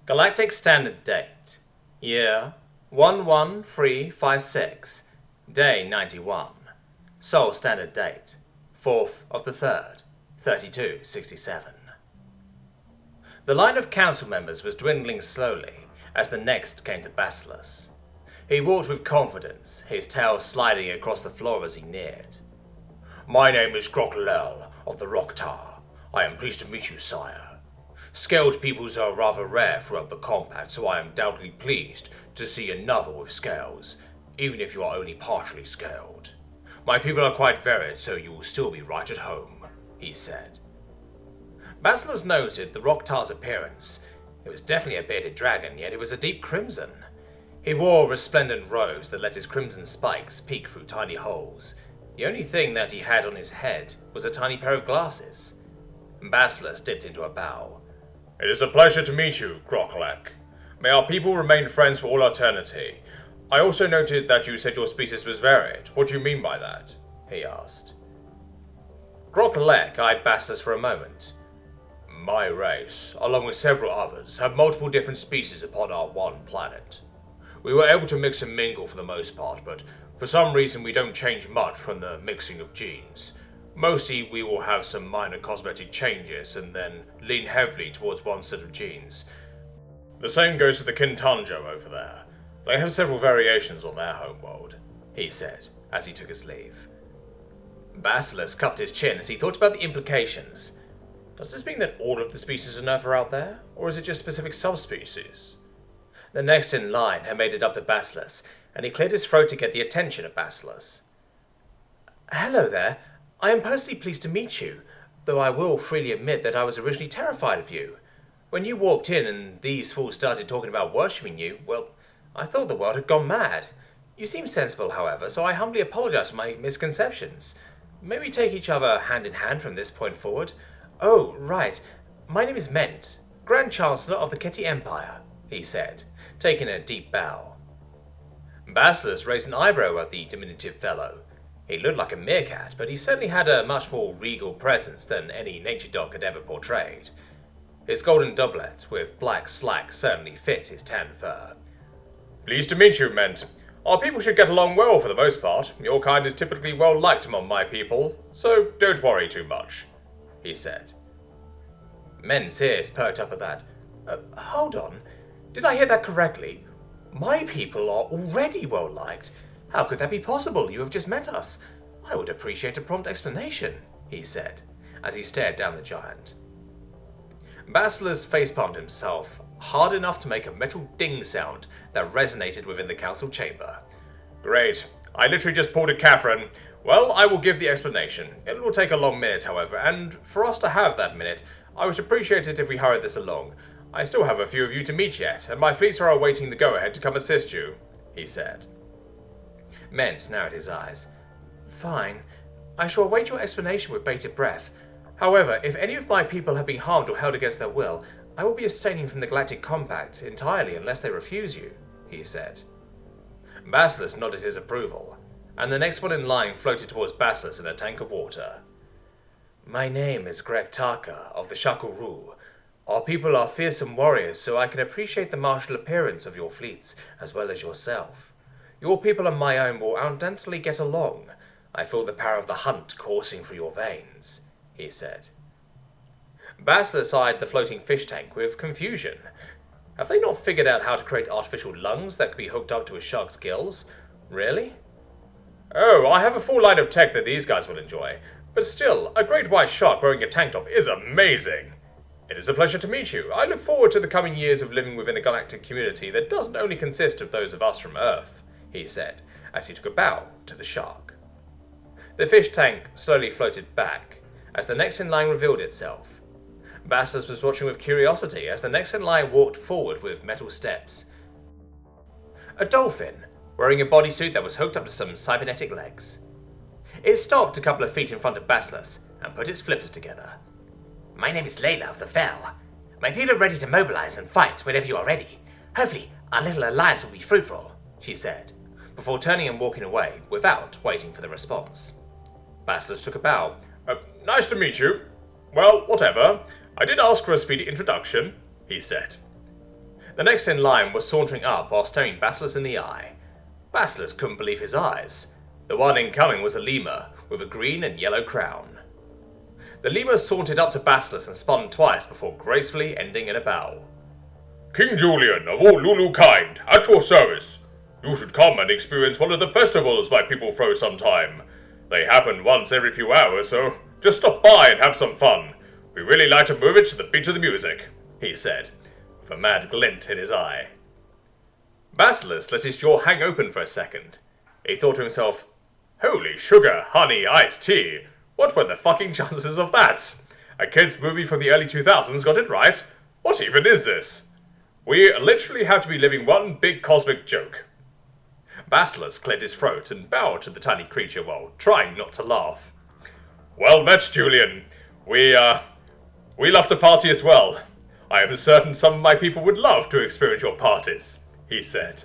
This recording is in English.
Galactic Standard Date. Year 11356. Day 91. Sol Standard Date. 4th of the 3rd, 3267. The line of council members was dwindling slowly as the next came to Basilisk. He walked with confidence, his tail sliding across the floor as he neared. "My name is Karakal of the Rocktar. I am pleased to meet you, sire. Scaled peoples are rather rare throughout the compact, so I am doubly pleased to see another with scales, even if you are only partially scaled. My people are quite varied, so you will still be right at home," he said. Basilisk noted the Rocktar's appearance. It was definitely a bearded dragon, yet it was a deep crimson. He wore resplendent robes that let his crimson spikes peek through tiny holes. The only thing that he had on his head was a tiny pair of glasses. Basilisk dipped into a bow. "It is a pleasure to meet you, Karakal. May our people remain friends for all eternity. I also noted that you said your species was varied. What do you mean by that?" he asked. Karakal eyed Basilisk for a moment. "My race, along with several others, have multiple different species upon our one planet. We were able to mix and mingle for the most part, but for some reason we don't change much from the mixing of genes. Mostly we will have some minor cosmetic changes and then lean heavily towards one set of genes. The same goes for the Kintanjo over there. They have several variations on their homeworld," he said as he took his leave. Basilisk cupped his chin as he thought about the implications. Does this mean that all of the species on Earth are out there, or is it just specific subspecies? The next in line had made it up to Basilisk, and he cleared his throat to get the attention of Basilisk. "Hello there. I am personally pleased to meet you, though I will freely admit that I was originally terrified of you. When you walked in and these fools started talking about worshipping you, well, I thought the world had gone mad. You seem sensible, however, so I humbly apologize for my misconceptions. May we take each other hand in hand from this point forward? Oh, right. My name is Ment, Grand Chancellor of the Keti Empire," he said, taking a deep bow. Basilisk raised an eyebrow at the diminutive fellow. He looked like a meerkat, but he certainly had a much more regal presence than any nature dog had ever portrayed. His golden doublet with black slacks certainly fit his tan fur. "Pleased to meet you, Ment. Our people should get along well for the most part. Your kind is typically well liked among my people, so don't worry too much," he said. Ment's ears perked up at that. Hold on. Did I hear that correctly? My people are already well liked. How could that be possible? You have just met us. I would appreciate a prompt explanation," he said, as he stared down the giant. Basilisk facepalmed himself hard enough to make a metal ding sound that resonated within the council chamber. "Great. I literally just pulled a Catherine. Well, I will give the explanation. It will take a long minute, however, and for us to have that minute, I would appreciate it if we hurried this along. I still have a few of you to meet yet, and my fleets are awaiting the go-ahead to come assist you," he said. Ment narrowed his eyes. "Fine. I shall await your explanation with bated breath. However, if any of my people have been harmed or held against their will, I will be abstaining from the Galactic Compact entirely unless they refuse you," he said. Basilisk nodded his approval, and the next one in line floated towards Basilisk in a tank of water. "My name is Greg Taka of the Shakuru. Our people are fearsome warriors, so I can appreciate the martial appearance of your fleets as well as yourself. Your people and my own will undoubtedly get along. I feel the power of the hunt coursing through your veins," he said. Basilisk eyed the floating fish tank with confusion. Have they not figured out how to create artificial lungs that could be hooked up to a shark's gills? Really? "Oh, I have a full line of tech that these guys will enjoy. But still, a great white shark wearing a tank top is amazing. It is a pleasure to meet you. I look forward to the coming years of living within a galactic community that doesn't only consist of those of us from Earth," he said, as he took a bow to the shark. The fish tank slowly floated back, as the next in line revealed itself. Basilisk was watching with curiosity as the next in line walked forward with metal steps. A dolphin, wearing a bodysuit that was hooked up to some cybernetic legs. It stopped a couple of feet in front of Basilisk and put its flippers together. "My name is Layla of the Fell. My people are ready to mobilize and fight whenever you are ready. Hopefully, our little alliance will be fruitful," she said, before turning and walking away without waiting for the response. Basilisk took a bow. Nice to meet you. Well, whatever. I did ask for a speedy introduction," he said. The next in line was sauntering up while staring Basilisk in the eye. Basilisk couldn't believe his eyes. The one incoming was a lemur, with a green and yellow crown. The lemur sauntered up to Basilisk and spun twice before gracefully ending in a bow. King Julian of all Lulu kind, at your service. You should come and experience one of the festivals my people throw sometime. They happen once every few hours, so just stop by and have some fun. We really like to move it to the beat of the music, he said, with a mad glint in his eye. Basilisk let his jaw hang open for a second. He thought to himself, holy sugar, honey, iced tea. What were the fucking chances of that? A kid's movie from the early 2000s got it right. What even is this? We literally have to be living one big cosmic joke. Basilisk cleared his throat and bowed to the tiny creature while trying not to laugh. Well met, Julian. We love to party as well. I am certain some of my people would love to experience your parties, he said.